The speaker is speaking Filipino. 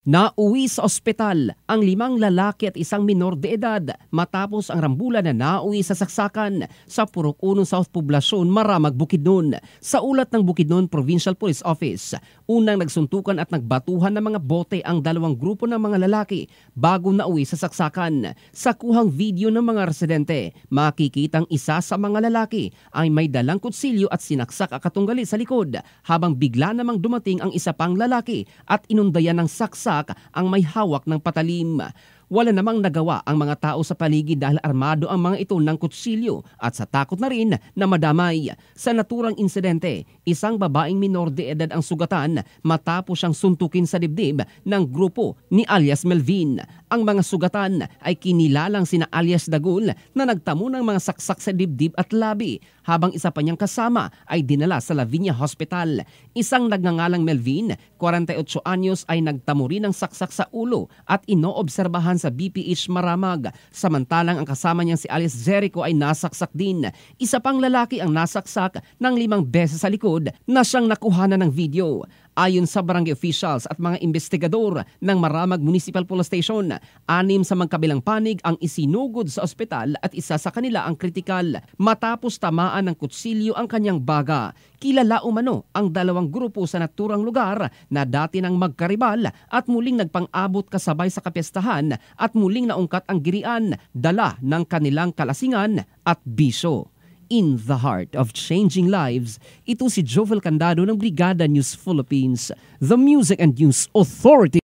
Nauwi sa ospital ang 5 lalaki at isang minor de edad matapos ang rambulan na nauwi sa saksakan sa Purok 1 South Poblacion, Maramag, Bukidnon. Sa ulat ng Bukidnon Provincial Police Office, unang nagsuntukan at nagbatuhan ng mga bote ang 2 grupo ng mga lalaki bago nauwi sa saksakan. Sa kuhang video ng mga residente, makikitang isa sa mga lalaki ay may dalang kutsilyo at sinaksak ang katunggali sa likod habang bigla namang dumating ang isa pang lalaki at inundayan ng saksak ang may hawak ng patalim. Wala namang nagawa ang mga tao sa paligid dahil armado ang mga ito ng kutsilyo at sa takot na rin na madamay. Sa naturang insidente, isang babaeng minor de edad ang sugatan matapos siyang suntukin sa dibdib ng grupo ni alias Melvin. Ang mga sugatan ay kinilalang sina alias Dagul na nagtamo ng mga saksak sa dibdib at labi habang isa pa niyang kasama ay dinala sa Lavinia Hospital. Isang nagngangalang Melvin, 48 anyos ay nagtamo rin ng saksak sa ulo at inoobserbahan sa BPH Maramag. Samantalang ang kasama niyang si alias Jericho ay nasaksak din. Isa pang lalaki ang nasaksak ng 5 beses sa likod na siyang nakuhanan ng video. Ayon sa barangay officials at mga investigador ng Maramag Municipal Police Station, 6 sa magkabilang panig ang isinugod sa ospital at isa sa kanila ang kritikal matapos tamaan ng kutsilyo ang kanyang baga. Kilala umano ang 2 grupo sa naturang lugar na dati nang magkaribal at muling nagpang-abot kasabay sa kapistahan at muling naungkat ang girian, dala ng kanilang kalasingan at bisyo. In the heart of changing lives, ito si Jovel Candado ng Brigada News Philippines, the Music and News Authority.